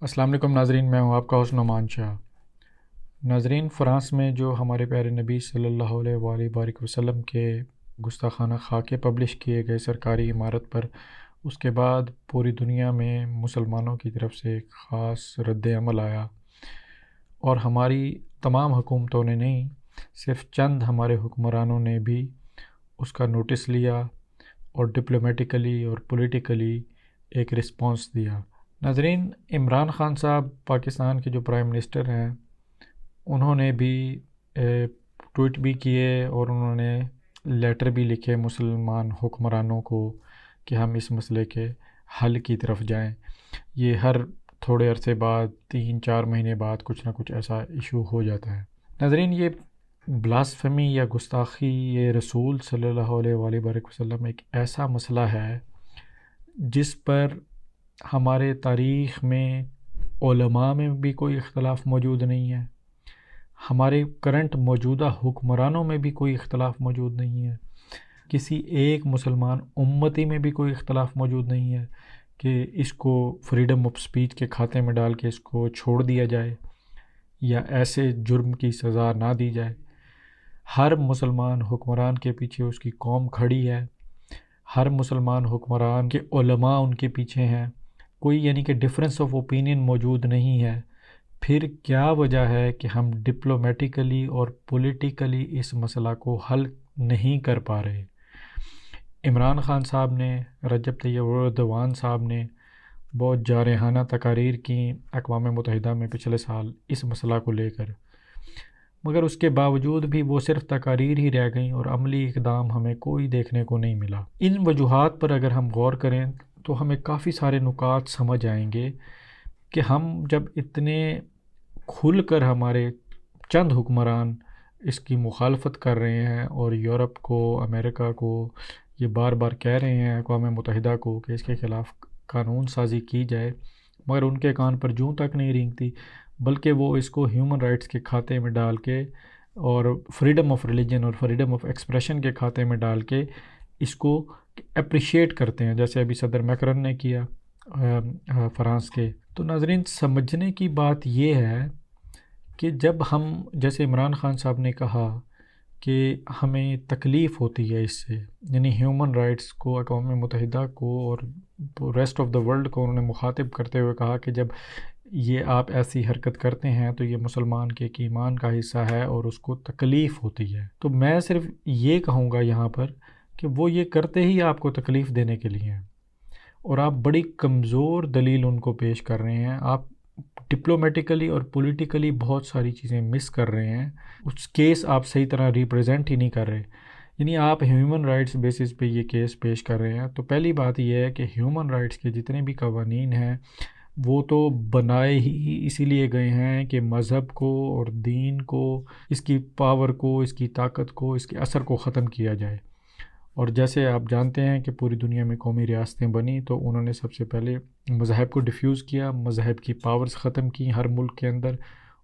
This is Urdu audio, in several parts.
السلام علیکم ناظرین، میں ہوں آپ کا حسن نعمان شاہ۔ ناظرین، فرانس میں جو ہمارے پیارے نبی صلی اللہ علیہ وآلہ وبارک وسلم کے گستاخانہ خاکے پبلش کیے گئے سرکاری عمارت پر اس کے بعد پوری دنیا میں مسلمانوں کی طرف سے ایک خاص رد عمل آیا، اور ہماری تمام حکومتوں نے نہیں، صرف چند ہمارے حکمرانوں نے بھی اس کا نوٹس لیا اور ڈپلومیٹیکلی اور پولیٹیکلی ایک رسپانس دیا۔ ناظرین، عمران خان صاحب پاکستان کے جو پرائم منسٹر ہیں، انہوں نے بھی ٹویٹ بھی کیے اور انہوں نے لیٹر بھی لکھے مسلمان حکمرانوں کو کہ ہم اس مسئلے کے حل کی طرف جائیں۔ یہ ہر تھوڑے عرصے بعد 3-4 مہینے بعد کچھ نہ کچھ ایسا ایشو ہو جاتا ہے۔ ناظرین، یہ بلاسفیمی یا گستاخی یہ رسول صلی اللہ علیہ وآلہ وسلم ایک ایسا مسئلہ ہے جس پر ہمارے تاریخ میں علماء میں بھی کوئی اختلاف موجود نہیں ہے، ہمارے کرنٹ موجودہ حکمرانوں میں بھی کوئی اختلاف موجود نہیں ہے، کسی ایک مسلمان امتی میں بھی کوئی اختلاف موجود نہیں ہے کہ اس کو فریڈم آف سپیچ کے کھاتے میں ڈال کے اس کو چھوڑ دیا جائے یا ایسے جرم کی سزا نہ دی جائے۔ ہر مسلمان حکمران کے پیچھے اس کی قوم کھڑی ہے، ہر مسلمان حکمران کے علماء ان کے پیچھے ہیں، کوئی یعنی کہ ڈفرینس آف اوپینین موجود نہیں ہے۔ پھر کیا وجہ ہے کہ ہم ڈپلومیٹیکلی اور پولیٹیکلی اس مسئلہ کو حل نہیں کر پا رہے؟ عمران خان صاحب نے، رجب طیب ایردوان صاحب نے بہت جارحانہ تقاریر کی اقوام متحدہ میں پچھلے سال اس مسئلہ کو لے کر، مگر اس کے باوجود بھی وہ صرف تقاریر ہی رہ گئیں اور عملی اقدام ہمیں کوئی دیکھنے کو نہیں ملا۔ ان وجوہات پر اگر ہم غور کریں تو ہمیں کافی سارے نکات سمجھ آئیں گے کہ ہم جب اتنے کھل کر ہمارے چند حکمران اس کی مخالفت کر رہے ہیں اور یورپ کو، امریکہ کو یہ بار بار کہہ رہے ہیں، اقوام متحدہ کو، کہ اس کے خلاف قانون سازی کی جائے، مگر ان کے کان پر جوں تک نہیں رینگتی، بلکہ وہ اس کو ہیومن رائٹس کے کھاتے میں ڈال کے اور فریڈم آف ریلیجن اور فریڈم آف ایکسپریشن کے کھاتے میں ڈال کے اس کو اپریشیٹ کرتے ہیں، جیسے ابھی صدر میکرن نے کیا فرانس کے۔ تو ناظرین، سمجھنے کی بات یہ ہے کہ جب ہم، جیسے عمران خان صاحب نے کہا کہ ہمیں تکلیف ہوتی ہے اس سے، یعنی ہیومن رائٹس کو، اقوام متحدہ کو اور ریسٹ آف دا ورلڈ کو انہوں نے مخاطب کرتے ہوئے کہا کہ جب یہ آپ ایسی حرکت کرتے ہیں تو یہ مسلمان کے ایک ایمان کا حصہ ہے اور اس کو تکلیف ہوتی ہے۔ تو میں صرف یہ کہوں گا یہاں پر کہ وہ یہ کرتے ہی آپ کو تکلیف دینے کے لیے ہیں، اور آپ بڑی کمزور دلیل ان کو پیش کر رہے ہیں۔ آپ ڈپلومیٹیکلی اور پولیٹیکلی بہت ساری چیزیں مس کر رہے ہیں، اس کیس آپ صحیح طرح ریپرزینٹ ہی نہیں کر رہے، یعنی آپ ہیومن رائٹس بیسس پہ یہ کیس پیش کر رہے ہیں۔ تو پہلی بات یہ ہے کہ ہیومن رائٹس کے جتنے بھی قوانین ہیں وہ تو بنائے ہی اسی لیے گئے ہیں کہ مذہب کو اور دین کو، اس کی پاور کو، اس کی طاقت کو، اس کے اثر کو ختم کیا جائے۔ اور جیسے آپ جانتے ہیں کہ پوری دنیا میں قومی ریاستیں بنی تو انہوں نے سب سے پہلے مذہب کو ڈیفیوز کیا، مذہب کی پاورز ختم کی ہر ملک کے اندر،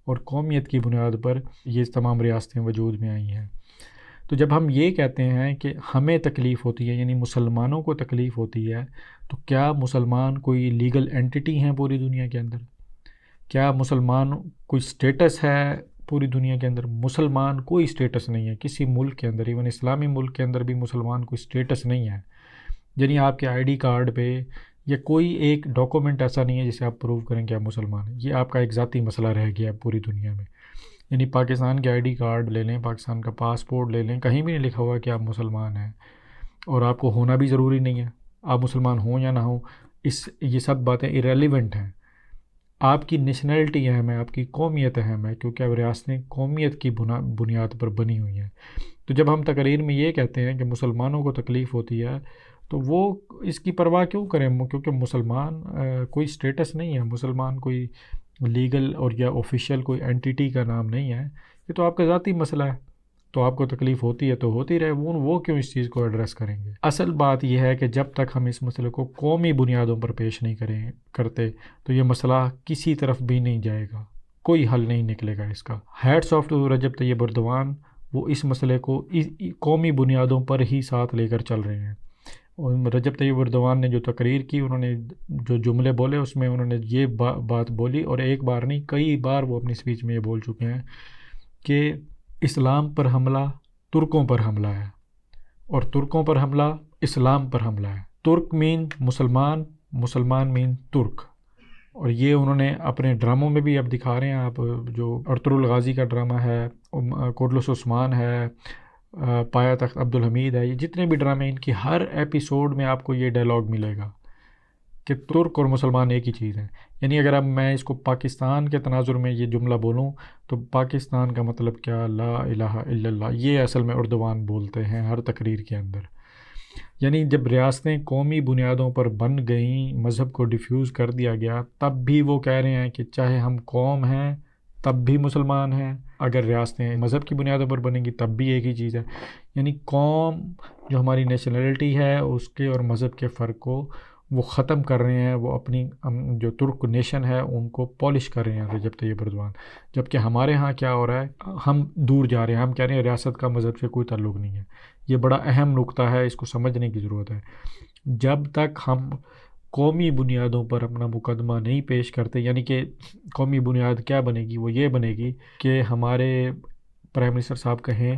اور قومیت کی بنیاد پر یہ تمام ریاستیں وجود میں آئی ہیں۔ تو جب ہم یہ کہتے ہیں کہ ہمیں تکلیف ہوتی ہے، یعنی مسلمانوں کو تکلیف ہوتی ہے، تو کیا مسلمان کوئی لیگل اینٹی ہیں پوری دنیا کے اندر؟ کیا مسلمان کوئی سٹیٹس ہے پوری دنیا کے اندر؟ مسلمان کوئی سٹیٹس نہیں ہے کسی ملک کے اندر، ایون اسلامی ملک کے اندر بھی مسلمان کوئی سٹیٹس نہیں ہے، یعنی آپ کے آئی ڈی کارڈ پہ یا کوئی ایک ڈاکومنٹ ایسا نہیں ہے جسے آپ پروو کریں کہ آپ مسلمان ہیں۔ یہ آپ کا ایک ذاتی مسئلہ رہ گیا ہے پوری دنیا میں، یعنی پاکستان کے آئی ڈی کارڈ لے لیں، پاکستان کا پاسپورٹ لے لیں، کہیں بھی نہیں لکھا ہوا کہ آپ مسلمان ہیں، اور آپ کو ہونا بھی ضروری نہیں ہے، آپ مسلمان ہوں یا نہ ہوں، یہ سب باتیں ایریلیونٹ ہیں۔ آپ کی نیشنلٹی اہم ہے، آپ کی قومیت اہم ہے، کیونکہ اب ریاستیں قومیت کی بنیاد پر بنی ہوئی ہیں۔ تو جب ہم تقریر میں یہ کہتے ہیں کہ مسلمانوں کو تکلیف ہوتی ہے تو وہ اس کی پرواہ کیوں کریں؟ کیونکہ مسلمان کوئی سٹیٹس نہیں ہے، مسلمان کوئی لیگل اور یا آفیشیل کوئی اینٹیٹی کا نام نہیں ہے، یہ تو آپ کا ذاتی مسئلہ ہے۔ تو آپ کو تکلیف ہوتی ہے تو ہوتی رہے، وہ کیوں اس چیز کو ایڈریس کریں گے؟ اصل بات یہ ہے کہ جب تک ہم اس مسئلے کو قومی بنیادوں پر پیش نہیں کرتے تو یہ مسئلہ کسی طرف بھی نہیں جائے گا، کوئی حل نہیں نکلے گا اس کا۔ Hats off to Recep Tayyip Erdogan, وہ اس مسئلے کو قومی بنیادوں پر ہی ساتھ لے کر چل رہے ہیں۔ رجب طیب اردوان نے جو تقریر کی، انہوں نے جو جملے بولے اس میں انہوں نے یہ بات بولی، اور ایک بار نہیں کئی بار وہ اپنی اسپیچ میں یہ بول چکے ہیں کہ اسلام پر حملہ ترکوں پر حملہ ہے، اور ترکوں پر حملہ اسلام پر حملہ ہے۔ ترک مین مسلمان، مسلمان مین ترک، اور یہ انہوں نے اپنے ڈراموں میں بھی اب دکھا رہے ہیں۔ آپ جو ارطغرل غازی کا ڈرامہ ہے، کوٹلس عثمان ہے، پایا تخت عبدالحمید ہے، یہ جتنے بھی ڈرامے ان کی ہر ایپیسوڈ میں آپ کو یہ ڈائلاگ ملے گا کہ ترک اور مسلمان ایک ہی چیز ہیں۔ یعنی اگر اب میں اس کو پاکستان کے تناظر میں یہ جملہ بولوں تو پاکستان کا مطلب کیا؟ لا الہ الا اللہ، یہ اصل میں اردوان بولتے ہیں ہر تقریر کے اندر۔ یعنی جب ریاستیں قومی بنیادوں پر بن گئیں، مذہب کو ڈیفیوز کر دیا گیا، تب بھی وہ کہہ رہے ہیں کہ چاہے ہم قوم ہیں تب بھی مسلمان ہیں، اگر ریاستیں مذہب کی بنیادوں پر بنیں گی تب بھی ایک ہی چیز ہے۔ یعنی قوم جو ہماری نیشنلٹی ہے اس کے اور مذہب کے فرق کو وہ ختم کر رہے ہیں، وہ اپنی جو ترک نیشن ہے ان کو پالش کر رہے ہیں رجب طیب اردوان۔ جبکہ ہمارے ہاں کیا ہو رہا ہے، ہم دور جا رہے ہیں، ہم کہہ رہے ہیں ریاست کا مذہب سے کوئی تعلق نہیں ہے۔ یہ بڑا اہم نکتہ ہے، اس کو سمجھنے کی ضرورت ہے۔ جب تک ہم قومی بنیادوں پر اپنا مقدمہ نہیں پیش کرتے، یعنی کہ قومی بنیاد کیا بنے گی؟ وہ یہ بنے گی کہ ہمارے پرائم منسٹر صاحب کہیں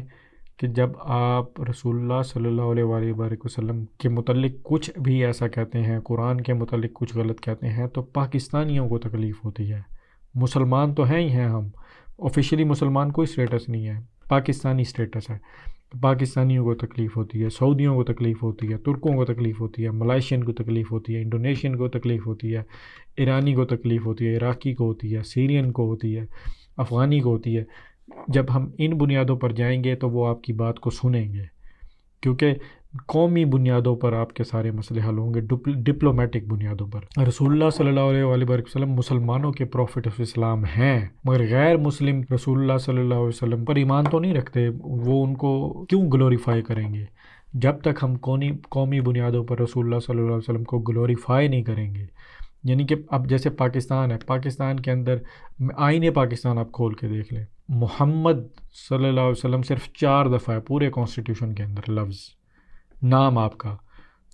کہ جب آپ رسول اللہ صلی اللہ علیہ وآلہ وسلم کے متعلق کچھ بھی ایسا کہتے ہیں، قرآن کے متعلق کچھ غلط کہتے ہیں، تو پاکستانیوں کو تکلیف ہوتی ہے۔ مسلمان تو ہیں ہی ہیں ہم، آفیشلی مسلمان کوئی اسٹیٹس نہیں ہے، پاکستانی اسٹیٹس ہے۔ پاکستانیوں کو تکلیف ہوتی ہے، سعودیوں کو تکلیف ہوتی ہے، ترکوں کو تکلیف ہوتی ہے، ملائیشین کو تکلیف ہوتی ہے، انڈونیشین کو تکلیف ہوتی ہے، ایرانی کو تکلیف ہوتی ہے، عراقی کو ہوتی ہے، سیرین کو ہوتی ہے، افغانی کو ہوتی ہے۔ جب ہم ان بنیادوں پر جائیں گے تو وہ آپ کی بات کو سنیں گے، کیونکہ قومی بنیادوں پر آپ کے سارے مسئلے حل ہوں گے، ڈپلومیٹک بنیادوں پر۔ رسول اللہ صلی اللہ علیہ وآلہ وسلم مسلمانوں کے پروفٹ آف اسلام ہیں، مگر غیر مسلم رسول اللہ صلی اللہ علیہ وسلم پر ایمان تو نہیں رکھتے، وہ ان کو کیوں گلوریفائی کریں گے؟ جب تک ہم قومی بنیادوں پر رسول اللہ صلی اللہ علیہ وسلم کو گلوریفائی نہیں کریں گے۔ یعنی کہ اب جیسے پاکستان ہے، پاکستان کے اندر آئین پاکستان آپ کھول کے دیکھ لیں، محمد صلی اللہ علیہ وسلم صرف 4 دفعہ ہے پورے کانسٹیٹیوشن کے اندر لفظ، نام آپ کا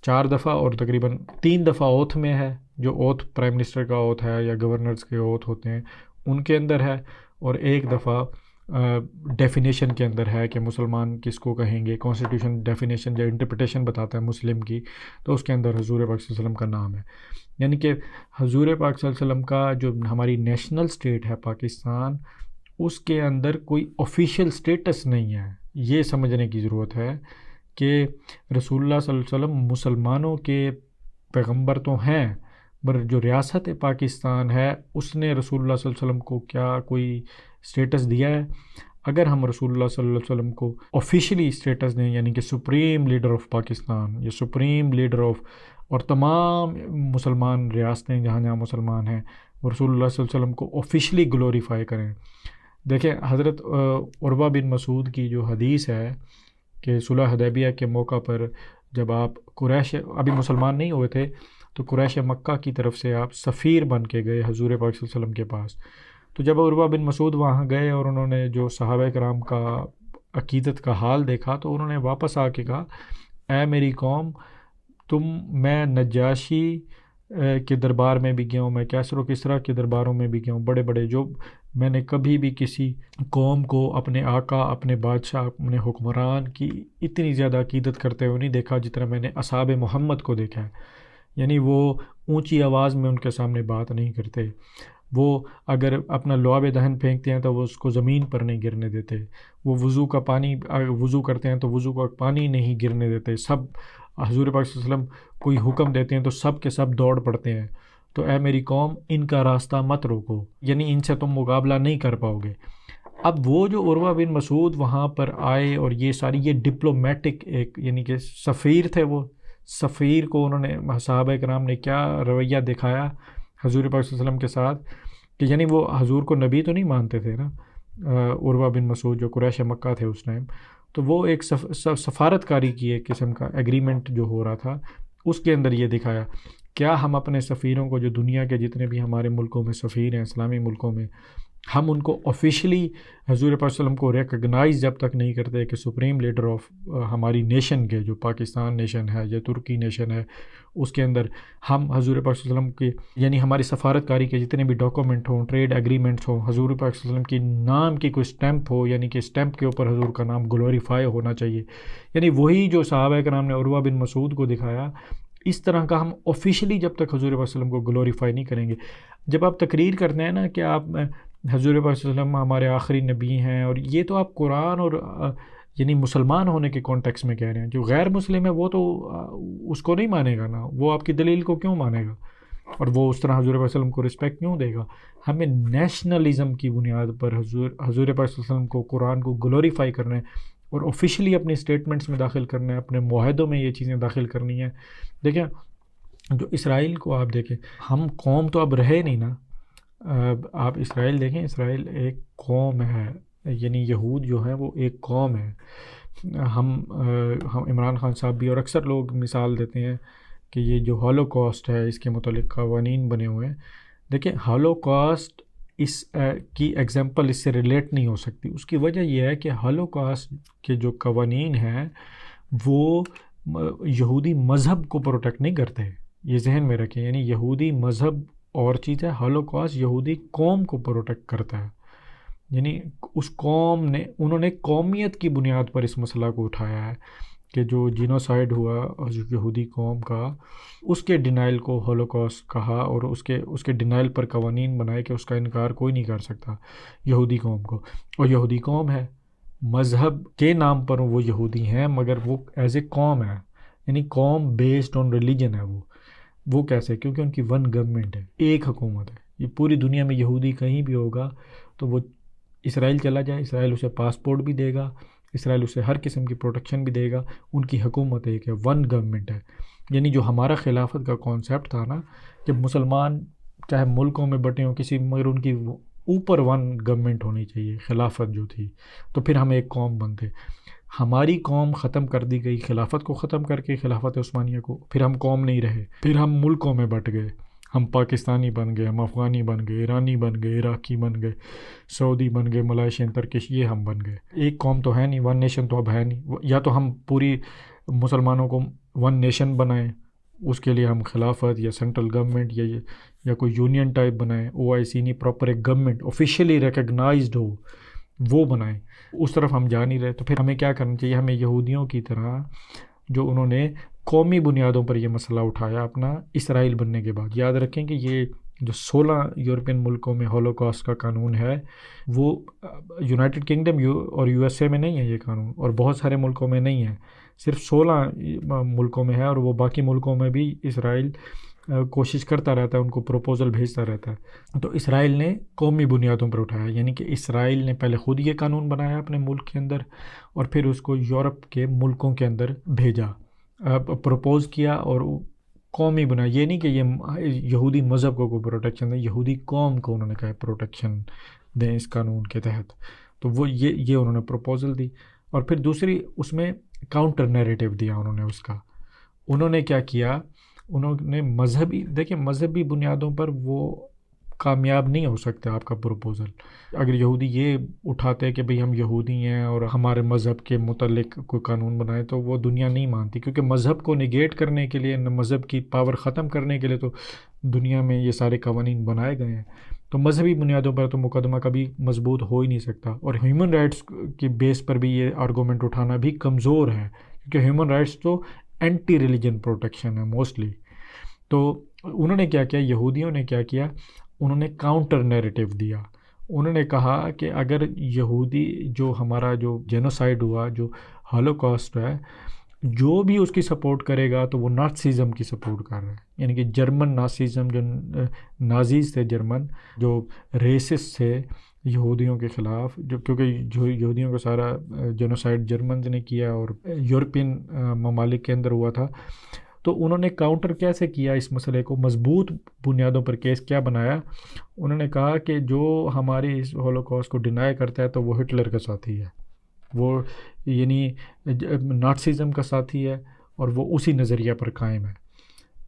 4 دفعہ، اور تقریباً 3 دفعہ اوتھ میں ہے، جو اوتھ پرائم منسٹر کا اوتھ ہے یا گورنرز کے اوتھ ہوتے ہیں ان کے اندر ہے، اور 1 دفعہ ڈیفینیشن کے اندر ہے کہ مسلمان کس کو کہیں گے۔ کانسٹیٹیوشن ڈیفینیشن جو انٹرپریٹیشن بتاتا ہے مسلم کی، تو اس کے اندر حضور پاک صلی اللہ علیہ وسلم کا نام ہے۔ یعنی کہ حضور پاک صلی اللہ علیہ وسلم کا جو ہماری نیشنل اسٹیٹ ہے پاکستان، اس کے اندر کوئی آفیشیل اسٹیٹس نہیں ہے۔ یہ سمجھنے کی ضرورت ہے کہ رسول اللہ صلی اللہ علیہ وسلم مسلمانوں کے پیغمبر تو ہیں، مگر جو ریاست پاکستان ہے اس نے رسول اللہ صلی اللہ علیہ وسلم کو کیا کوئی اسٹیٹس دیا ہے؟ اگر ہم رسول اللہ صلی اللہ علیہ وسلم کو آفیشلی اسٹیٹس دیں، یعنی کہ سپریم لیڈر آف پاکستان یا سپریم لیڈر آف، اور تمام مسلمان ریاستیں جہاں جہاں مسلمان ہیں رسول اللہ صلی اللہ علیہ وسلم کو آفیشلی گلوریفائی کریں۔ دیکھیں حضرت عروہ بن مسعود کی جو حدیث ہے کہ صلح حدیبیہ کے موقع پر جب آپ قریش ابھی مسلمان نہیں ہوئے تھے، تو قریش مکہ کی طرف سے آپ سفیر بن کے گئے حضور پاک صلی اللہ علیہ وسلم کے پاس۔ تو جب عروہ بن مسعود وہاں گئے اور انہوں نے جو صحابہ کرام کا عقیدت کا حال دیکھا، تو انہوں نے واپس آ کے کہا، اے میری قوم، میں نجاشی کے دربار میں بھی گیا ہوں، میں کیسر و کسریٰ کے درباروں میں بھی گیا ہوں، بڑے بڑے، جو میں نے کبھی بھی کسی قوم کو اپنے آقا، اپنے بادشاہ، اپنے حکمران کی اتنی زیادہ عقیدت کرتے ہوئے نہیں دیکھا جتنا میں نے اصحاب محمد کو دیکھا ہے۔ یعنی وہ اونچی آواز میں ان کے سامنے بات نہیں کرتے، وہ اگر اپنا لعاب دہن پھینکتے ہیں تو وہ اس کو زمین پر نہیں گرنے دیتے، وہ وضو کرتے ہیں تو وضو کا پانی نہیں گرنے دیتے، سب حضور پاک صلی اللہ علیہ وسلم کوئی حکم دیتے ہیں تو سب کے سب دوڑ پڑتے ہیں۔ تو اے میری قوم، ان کا راستہ مت روکو، یعنی ان سے تم مقابلہ نہیں کر پاؤ گے۔ اب وہ جو عروہ بن مسعود وہاں پر آئے اور یہ ڈپلومیٹک ایک یعنی کہ سفیر تھے، وہ سفیر کو انہوں نے صحابہ کرام نے کیا رویہ دکھایا حضور پاک صلی اللہ علیہ وسلم کے ساتھ، کہ یعنی وہ حضور کو نبی تو نہیں مانتے تھے نا، عروہ بن مسعود جو قریش مکہ تھے اس ٹائم، تو وہ ایک سفارتکاری کی ایک قسم کا ایگریمنٹ جو ہو رہا تھا، اس کے اندر یہ دکھایا، کیا ہم اپنے سفیروں کو جو دنیا کے جتنے بھی ہمارے ملکوں میں سفیر ہیں، اسلامی ملکوں میں، ہم ان کو آفیشلی حضور پاک صلی اللہ علیہ وسلم کو ریکگنائز جب تک نہیں کرتے کہ سپریم لیڈر آف ہماری نیشن کے، جو پاکستان نیشن ہے یا ترکی نیشن ہے، اس کے اندر ہم حضور پاک صلی اللہ علیہ وسلم کے یعنی ہماری سفارتکاری کے جتنے بھی ڈاکومنٹ ہوں، ٹریڈ ایگریمنٹس ہوں، حضور پاک صلی اللہ علیہ وسلم کی نام کی کوئی اسٹیمپ ہو، یعنی کہ اسٹیمپ کے اوپر حضور کا نام گلوریفائی ہونا چاہیے، یعنی وہی جو صحابہ کرام نے عروہ بن مسعود کو دکھایا، اس طرح کا ہم آفیشلی جب تک حضور پاک صلی اللہ علیہ وسلم کو گلوریفائی نہیں کریں گے. جب آپ تقریر کرتے ہیں نا کہ آپ حضور پاک صلی اللہ علیہ وسلم ہمارے آخری نبی ہیں، اور یہ تو آپ قرآن اور یعنی مسلمان ہونے کے کانٹیکس میں کہہ رہے ہیں. جو غیر مسلم ہے وہ تو اس کو نہیں مانے گا نا، وہ آپ کی دلیل کو کیوں مانے گا، اور وہ اس طرح حضور پاک صلی اللہ علیہ وسلم کو رسپیکٹ کیوں دے گا. ہمیں نیشنلزم کی بنیاد پر حضور پاک صلی اللہ علیہ وسلم کو، قرآن کو گلوریفائی کرنا ہے اور آفیشلی اپنی اسٹیٹمنٹس میں داخل کرنا ہے، اپنے معاہدوں میں یہ چیزیں داخل کرنی ہیں. دیکھیں جو اسرائیل کو آپ دیکھیں، ہم قوم تو اب رہے نہیں نا. آپ اسرائیل دیکھیں، اسرائیل ایک قوم ہے، یعنی یہود جو ہیں وہ ایک قوم ہے. ہم عمران خان صاحب بھی اور اکثر لوگ مثال دیتے ہیں کہ یہ جو ہولوکاسٹ ہے اس کے متعلق قوانین بنے ہوئے ہیں. دیکھیں ہولوکاسٹ اس کی ایگزامپل اس سے ریلیٹ نہیں ہو سکتی. اس کی وجہ یہ ہے کہ ہولوکاسٹ کے جو قوانین ہیں وہ یہودی مذہب کو پروٹیکٹ نہیں کرتے، یہ ذہن میں رکھیں. یعنی یہودی مذہب اور چیز ہے، ہولوکاسٹ یہودی قوم کو پروٹیکٹ کرتا ہے. یعنی اس قوم نے، انہوں نے قومیت کی بنیاد پر اس مسئلہ کو اٹھایا ہے کہ جو جینوسائیڈ ہوا یہودی قوم کا، اس کے ڈینائل کو ہولوکاسٹ کہا، اور اس کے ڈینائل پر قوانین بنائے کہ اس کا انکار کوئی نہیں کر سکتا یہودی قوم کو. اور یہودی قوم ہے، مذہب کے نام پر وہ یہودی ہیں مگر وہ ایز اے قوم ہے، یعنی قوم بیسڈ آن ریلیجن ہے. وہ کیسے؟ کیونکہ ان کی ون گورنمنٹ ہے، ایک حکومت ہے. یہ پوری دنیا میں یہودی کہیں بھی ہوگا تو وہ اسرائیل چلا جائے، اسرائیل اسے پاسپورٹ بھی دے گا، اسرائیل اسے ہر قسم کی پروٹیکشن بھی دے گا. ان کی حکومت ایک ہے، ون گورنمنٹ ہے. یعنی جو ہمارا خلافت کا کانسیپٹ تھا نا کہ مسلمان چاہے ملکوں میں بٹے ہوں کسی، مگر ان کی اوپر ون گورنمنٹ ہونی چاہیے، خلافت جو تھی، تو پھر ہم ایک قوم بنتے. ہماری قوم ختم کر دی گئی خلافت کو ختم کر کے، خلافت عثمانیہ کو، پھر ہم قوم نہیں رہے، پھر ہم ملکوں میں بٹ گئے. ہم پاکستانی بن گئے، ہم افغانی بن گئے، ایرانی بن گئے، عراقی بن گئے، سعودی بن گئے، ملائیشین، ترکش، یہ ہم بن گئے. ایک قوم تو ہے نہیں، ون نیشن تو اب ہے نہیں. یا تو ہم پوری مسلمانوں کو ون نیشن بنائیں، اس کے لیے ہم خلافت یا سینٹرل گورنمنٹ یا کوئی یونین ٹائپ بنائیں، OIC نہیں، پراپر ایک گورنمنٹ آفیشیلی ریکگنائزڈ ہو وہ بنائیں. اس طرف ہم جا نہیں رہے. تو پھر ہمیں کیا کرنا چاہیے؟ ہمیں یہودیوں کی طرح جو انہوں نے قومی بنیادوں پر یہ مسئلہ اٹھایا اپنا اسرائیل بننے کے بعد. یاد رکھیں کہ یہ جو 16 یورپین ملکوں میں ہولوکاسٹ کا قانون ہے، وہ یونائٹڈ کنگڈم اور USA میں نہیں ہے یہ قانون، اور بہت سارے ملکوں میں نہیں ہے، صرف 16 ملکوں میں ہے. اور وہ باقی ملکوں میں بھی اسرائیل کوشش کرتا رہتا ہے، ان کو پروپوزل بھیجتا رہتا ہے. تو اسرائیل نے قومی بنیادوں پر اٹھایا، یعنی کہ اسرائیل نے پہلے خود یہ قانون بنایا اپنے ملک کے اندر، اور پھر اس کو یورپ کے ملکوں کے اندر بھیجا، پروپوز کیا اور قومی بنا. یہ نہیں کہ یہ یہودی مذہب کو کوئی پروٹیکشن دیں، یہودی قوم کو انہوں نے کہا پروٹیکشن دیں اس قانون کے تحت. تو وہ یہ انہوں نے پروپوزل دی. اور پھر دوسری اس میں کاؤنٹر نیریٹو دیا انہوں نے. اس کا انہوں نے کیا کیا؟ انہوں نے دیکھیں مذہبی بنیادوں پر وہ کامیاب نہیں ہو سکتا آپ کا پروپوزل. اگر یہودی یہ اٹھاتے کہ بھئی ہم یہودی ہیں اور ہمارے مذہب کے متعلق کوئی قانون بنائے، تو وہ دنیا نہیں مانتی، کیونکہ مذہب کو نگیٹ کرنے کے لیے، مذہب کی پاور ختم کرنے کے لیے تو دنیا میں یہ سارے قوانین بنائے گئے ہیں. تو مذہبی بنیادوں پر تو مقدمہ کبھی مضبوط ہو ہی نہیں سکتا. اور ہیومن رائٹس کی بیس پر بھی یہ آرگومنٹ اٹھانا بھی کمزور ہے، کیونکہ ہیومن رائٹس تو اینٹی ریلیجن پروٹیکشن ہے موسٹلی. تو انہوں نے کیا کیا، یہودیوں نے کیا کیا، انہوں نے کاؤنٹر نیریٹو دیا. انہوں نے کہا کہ اگر یہودی جو ہمارا جو جینوسائیڈ ہوا، جو ہولوکاسٹ ہے، جو بھی اس کی سپورٹ کرے گا تو وہ نازیزم کی سپورٹ کر رہا ہے. یعنی کہ جرمن نازیزم، جو نازیز تھے جرمن، جو ریسس تھے یہودیوں کے خلاف، کیونکہ جو یہودیوں کا سارا جینوسائیڈ جرمنز نے کیا اور یورپین ممالک کے اندر ہوا تھا. تو انہوں نے کاؤنٹر کیسے کیا اس مسئلے کو، مضبوط بنیادوں پر کیس کیا بنایا؟ انہوں نے کہا کہ جو ہماری اس ہولوکاسٹ کو ڈینائی کرتا ہے تو وہ ہٹلر کا ساتھی ہے، وہ یعنی نازیزم کا ساتھی ہے، اور وہ اسی نظریہ پر قائم ہے.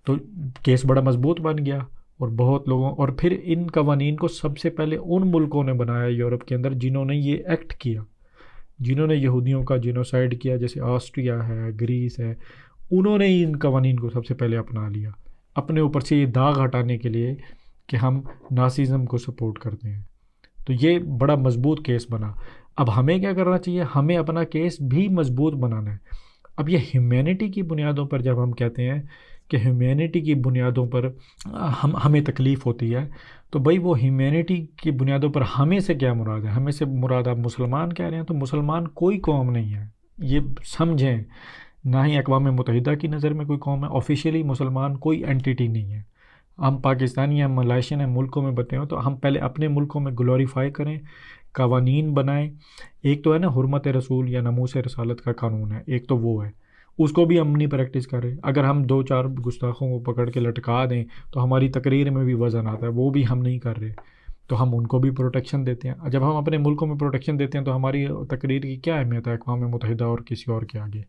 تو کیس بڑا مضبوط بن گیا، اور بہت لوگوں، اور پھر ان قوانین کو سب سے پہلے ان ملکوں نے بنایا یورپ کے اندر جنہوں نے یہ ایکٹ کیا، جنہوں نے یہودیوں کا جینوسائیڈ کیا، جیسے آسٹریا ہے، گریس ہے، انہوں نے ان قوانین کو سب سے پہلے اپنا لیا اپنے اوپر سے یہ داغ ہٹانے کے لیے کہ ہم نازیزم کو سپورٹ کرتے ہیں۔ تو یہ بڑا مضبوط کیس بنا۔ اب ہمیں کیا کرنا چاہیے؟ ہمیں اپنا کیس بھی مضبوط بنانا ہے۔ اب یہ ہیومینٹی کی بنیادوں پر جب ہم کہتے ہیں کہ ہیومینٹی کی بنیادوں پر ہمیں تکلیف ہوتی ہے، تو بھائی وہ ہیومینٹی کی بنیادوں پر ہمیں سے کیا مراد ہے؟ ہمیں سے مراد آپ مسلمان کہہ رہے ہیں، تو مسلمان کوئی قوم نہیں ہے، یہ سمجھیں۔ نہ ہی اقوام متحدہ کی نظر میں کوئی قوم ہے، آفیشیلی مسلمان کوئی اینٹیٹی نہیں ہے۔ ہم پاکستانی ہیں، ملائیشین ہیں، ملکوں میں بتے ہوں تو ہم پہلے اپنے ملکوں میں گلوریفائی کریں، قوانین بنائیں۔ ایک تو ہے نا حرمت رسول یا ناموس رسالت کا قانون ہے، ایک تو وہ ہے، اس کو بھی ہم نہیں پریکٹس کر رہے۔ اگر ہم 2-4 گستاخوں کو پکڑ کے لٹکا دیں تو ہماری تقریر میں بھی وزن آتا ہے، وہ بھی ہم نہیں کر رہے، تو ہم ان کو بھی پروٹیکشن دیتے ہیں۔ جب ہم اپنے ملکوں میں پروٹیکشن دیتے ہیں تو ہماری تقریر کی کیا اہمیت ہے اقوام متحدہ اور کسی اور کے آگے؟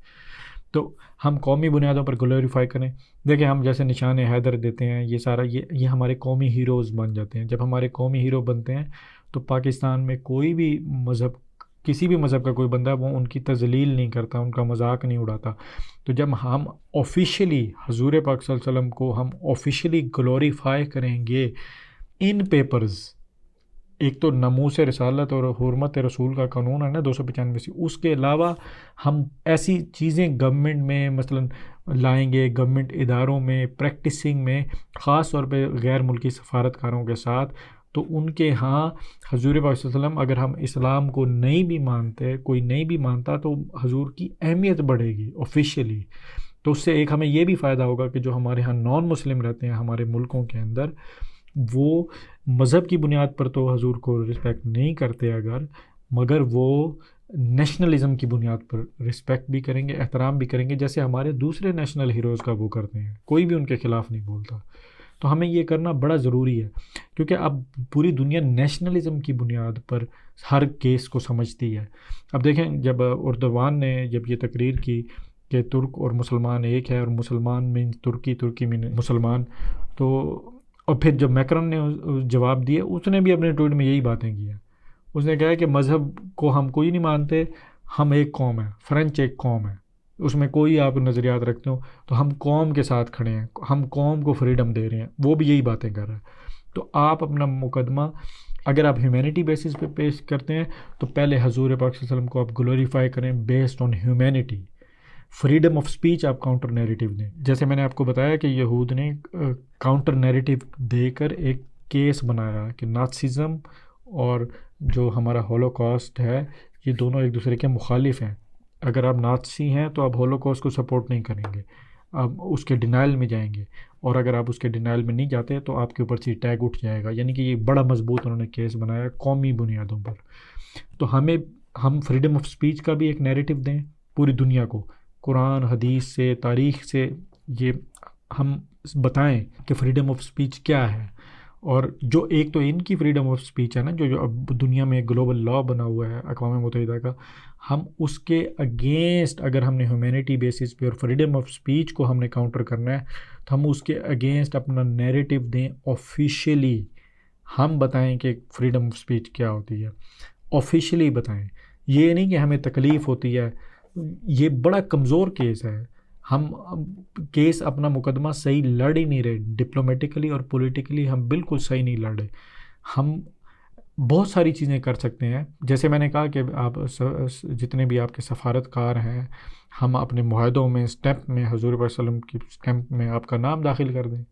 تو ہم قومی بنیادوں پر گلوریفائی کریں۔ دیکھیں ہم جیسے نشان حیدر دیتے ہیں، یہ سارا یہ ہمارے قومی ہیروز بن جاتے ہیں۔ جب ہمارے قومی ہیرو بنتے ہیں تو پاکستان میں کوئی بھی مذہب، کسی بھی مذہب کا کوئی بندہ وہ ان کی تذلیل نہیں کرتا، ان کا مذاق نہیں اڑاتا۔ تو جب ہم آفیشیلی حضور پاک صلی اللہ علیہ وسلم کو ہم آفیشیلی گلوریفائی کریں گے ان پیپرز، ایک تو ناموس رسالت اور حرمت رسول کا قانون ہے نا 295 سے، اس کے علاوہ ہم ایسی چیزیں گورنمنٹ میں مثلا لائیں گے، گورنمنٹ اداروں میں، پریکٹسنگ میں، خاص طور پہ غیر ملکی سفارتکاروں کے ساتھ، تو ان کے ہاں حضور پاک صلی اللہ علیہ وسلم، اگر ہم اسلام کو نہیں بھی مانتے، کوئی نہیں بھی مانتا، تو حضور کی اہمیت بڑھے گی آفیشیلی۔ تو اس سے ایک ہمیں یہ بھی فائدہ ہوگا کہ جو ہمارے ہاں نان مسلم رہتے ہیں ہمارے ملکوں کے اندر، وہ مذہب کی بنیاد پر تو حضور کو رسپیکٹ نہیں کرتے مگر وہ نیشنلزم کی بنیاد پر رسپیکٹ بھی کریں گے، احترام بھی کریں گے، جیسے ہمارے دوسرے نیشنل ہیروز کا وہ کرتے ہیں، کوئی بھی ان کے خلاف نہیں بولتا۔ تو ہمیں یہ کرنا بڑا ضروری ہے، کیونکہ اب پوری دنیا نیشنلزم کی بنیاد پر ہر کیس کو سمجھتی ہے۔ اب دیکھیں جب اردوان نے جب یہ تقریر کی کہ ترک اور مسلمان ایک ہے، اور مسلمان میں ترکی، ترکی میں مسلمان، تو اور پھر جب میکرن نے جواب دیا، اس نے بھی اپنے ٹویٹ میں یہی باتیں کی ہیں۔ اس نے کہا کہ مذہب کو ہم کوئی نہیں مانتے، ہم ایک قوم ہے، فرینچ ایک قوم ہے، اس میں کوئی آپ نظریات رکھتے ہو تو ہم قوم کے ساتھ کھڑے ہیں، ہم قوم کو فریڈم دے رہے ہیں، وہ بھی یہی باتیں کر رہا ہے۔ تو آپ اپنا مقدمہ اگر آپ ہیومینٹی بیسس پہ پیش کرتے ہیں تو پہلے حضور پاک صلی اللہ علیہ وسلم کو آپ گلوریفائی کریں based on humanity. Freedom of speech آپ کاؤنٹر نیریٹو دیں، جیسے میں نے آپ کو بتایا کہ یہود نے کاؤنٹر نیریٹو دے کر ایک کیس بنایا کہ نازیزم اور جو ہمارا ہولوکاسٹ ہے یہ دونوں ایک دوسرے کے مخالف ہیں۔ اگر آپ نازی ہیں تو آپ ہولوکاسٹ کو سپورٹ نہیں کریں گے، آپ اس کے ڈینائل میں جائیں گے، اور اگر آپ اس کے ڈینائل میں نہیں جاتے تو آپ کے اوپر سے ٹیگ اٹھ جائے گا۔ یعنی کہ یہ بڑا مضبوط انہوں نے کیس بنایا قومی بنیادوں پر۔ تو ہم فریڈم آف سپیچ کا بھی ایک نیریٹو دیں پوری دنیا کو، قرآن حدیث سے، تاریخ سے یہ ہم بتائیں کہ فریڈم آف سپیچ کیا ہے۔ اور جو ایک تو ان کی فریڈم آف سپیچ ہے نا، جو اب دنیا میں گلوبل لا بنا ہوا ہے اقوام متحدہ کا، ہم اس کے اگینسٹ اگر ہم نے ہیومینٹی بیسس پہ اور فریڈم آف سپیچ کو ہم نے کاؤنٹر کرنا ہے تو ہم اس کے اگینسٹ اپنا نیریٹو دیں آفیشیلی۔ ہم بتائیں کہ فریڈم آف سپیچ کیا ہوتی ہے، آفیشیلی بتائیں، یہ نہیں کہ ہمیں تکلیف ہوتی ہے۔ یہ بڑا کمزور کیس ہے، ہم کیس اپنا مقدمہ صحیح لڑ ہی نہیں رہے، ڈپلومیٹیکلی اور پولیٹیکلی ہم بالکل صحیح نہیں لڑ رہے۔ ہم بہت ساری چیزیں کر سکتے ہیں، جیسے میں نے کہا کہ آپ جتنے بھی آپ کے سفارتکار ہیں، ہم اپنے معاہدوں میں اسٹیمپ میں حضور صلی اللہ علیہ وسلم کی اسٹیمپ میں آپ کا نام داخل کر دیں،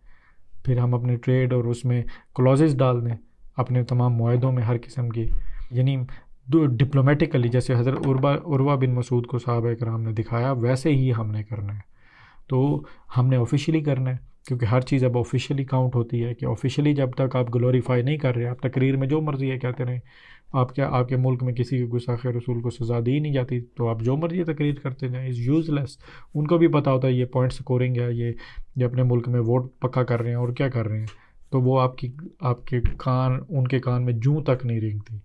پھر ہم اپنے ٹریڈ اور اس میں کلوزز ڈال دیں اپنے تمام معاہدوں میں ہر قسم کی، یعنی ڈپلومیٹیکلی جیسے حضرت عروہ بن مسعود کو صحابہ کرام نے دکھایا ویسے ہی ہم نے کرنا ہے۔ تو ہم نے آفیشیلی کرنا ہے، کیونکہ ہر چیز اب آفیشیلی کاؤنٹ ہوتی ہے، کہ آفیشیلی جب تک آپ گلوریفائی نہیں کر رہے، آپ تقریر میں جو مرضی ہے کہتے رہیں، آپ کے ملک میں کسی کے گستاخ رسول کو سزا دی نہیں جاتی تو آپ جو مرضی تقریر کرتے جائیں، از یوز لیس۔ ان کو بھی پتہ ہوتا ہے یہ پوائنٹ سکورنگ ہے، یہ اپنے ملک میں ووٹ پکا کر رہے ہیں اور کیا کر رہے ہیں، تو وہ آپ کے کان، ان کے کان میں جوں تک نہیں رینگتی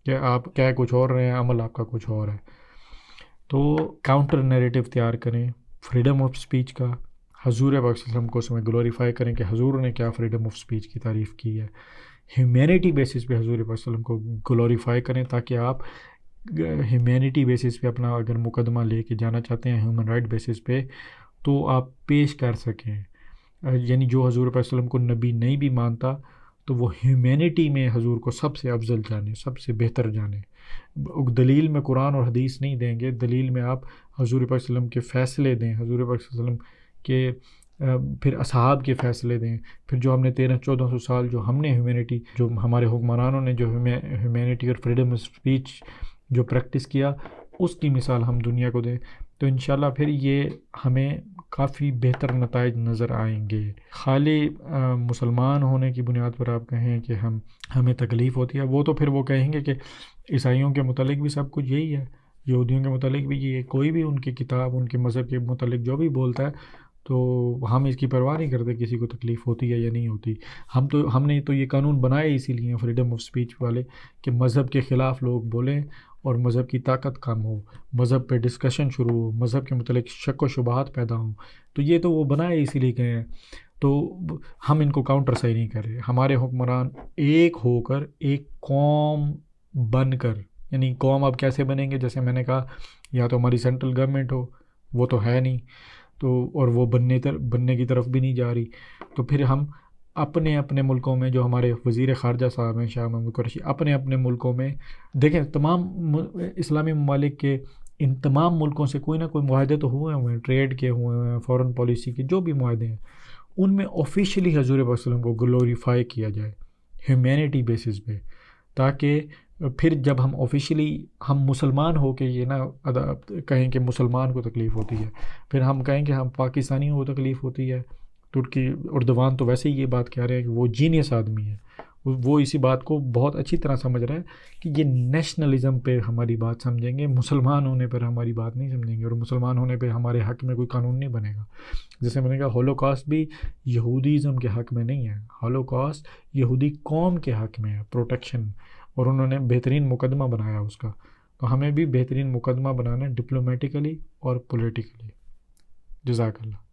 کہ آپ کہہ کچھ اور رہے ہیں، عمل آپ کا کچھ اور ہے۔ تو کاؤنٹر نیریٹو تیار کریں فریڈم آف سپیچ کا، حضور پاک صلی اللہ علیہ وسلم کو اس میں گلوریفائی کریں کہ حضور نے کیا فریڈم آف سپیچ کی تعریف کی ہے. ہیومینٹی بیسس پہ حضور پاک صلی اللہ علیہ وسلم کو گلوریفائی کریں تاکہ آپ ہیومینٹی بیسس پہ اپنا اگر مقدمہ لے کے جانا چاہتے ہیں ہیومن رائٹ بیسس پہ تو آپ پیش کر سکیں. یعنی جو حضور پاک صلی اللہ علیہ وسلم کو نبی نہیں بھی مانتا تو وہ ہیومینٹی میں حضور کو سب سے افضل جانے, سب سے بہتر جانے. دلیل میں قرآن اور حدیث نہیں دیں گے, دلیل میں آپ حضور پاک صلی اللہ علیہ وسلم کے فیصلے دیں, حضور پاک صلی اللہ علیہ وسلم کے پھر اصحاب کے فیصلے دیں. پھر جو ہم نے 1300-1400 سال جو ہم نے ہیومینٹی, جو ہمارے حکمرانوں نے جو ہیومینٹی اور فریڈم آف اسپیچ جو پریکٹس کیا, اس کی مثال ہم دنیا کو دیں تو انشاءاللہ پھر یہ ہمیں کافی بہتر نتائج نظر آئیں گے. خالی مسلمان ہونے کی بنیاد پر آپ کہیں کہ ہمیں تکلیف ہوتی ہے, وہ تو پھر وہ کہیں گے کہ عیسائیوں کے متعلق بھی سب کچھ یہی ہے, یہودیوں کے متعلق بھی یہ, کوئی بھی ان کی کتاب ان کے مذہب کے متعلق جو بھی بولتا ہے تو ہم اس کی پرواہ نہیں کرتے کسی کو تکلیف ہوتی ہے یا نہیں ہوتی. ہم نے تو یہ قانون بنائے اسی لیے فریڈم آف اسپیچ والے کہ مذہب کے خلاف لوگ بولیں اور مذہب کی طاقت کم ہو, مذہب پہ ڈسکشن شروع ہو, مذہب کے متعلق شک و شبہات پیدا ہوں. تو یہ تو وہ بنائے اسی لیے گئے ہیں, تو ہم ان کو کاؤنٹر صحیح نہیں کر رہے. ہمارے حکمران ایک ہو کر, ایک قوم بن کر, یعنی قوم اب کیسے بنیں گے, جیسے میں نے کہا یا تو ہماری سینٹرل گورنمنٹ ہو, وہ تو ہے نہیں, تو اور وہ بننے کی طرف بھی نہیں جا رہی, تو پھر ہم اپنے ملکوں میں, جو ہمارے وزیر خارجہ صاحب ہیں شاہ محمود قریشی, اپنے ملکوں میں دیکھیں, تمام اسلامی ممالک کے ان تمام ملکوں سے کوئی نہ کوئی معاہدے تو ہوئے ہیں, ٹریڈ کے ہوئے ہیں, فورن پالیسی کے جو بھی معاہدے ہیں, ان میں آفیشلی حضور پاک صلی اللہ علیہ وسلم کو گلوریفائی کیا جائے ہیومینٹی بیسس پہ, تاکہ پھر جب ہم آفیشلی ہم مسلمان ہو کے یہ نہ کہیں کہ مسلمان کو تکلیف ہوتی ہے, پھر ہم کہیں کہ ہم پاکستانیوں کو تکلیف ہوتی ہے. ترکی اردوان تو ویسے ہی یہ بات کہہ رہے ہیں کہ وہ جینیس آدمی ہے, وہ اسی بات کو بہت اچھی طرح سمجھ رہا ہے کہ یہ نیشنلزم پہ ہماری بات سمجھیں گے, مسلمان ہونے پر ہماری بات نہیں سمجھیں گے, اور مسلمان ہونے پہ ہمارے حق میں کوئی قانون نہیں بنے گا. جیسے میں نے کہا ہولوکاسٹ بھی یہودیزم کے حق میں نہیں ہے, ہولوکاسٹ یہودی قوم کے حق میں ہے, پروٹیکشن, اور انہوں نے بہترین مقدمہ بنایا اس کا. تو ہمیں بھی بہترین مقدمہ بنانا ہے ڈپلومیٹیکلی اور پولیٹیکلی. جزاک اللہ.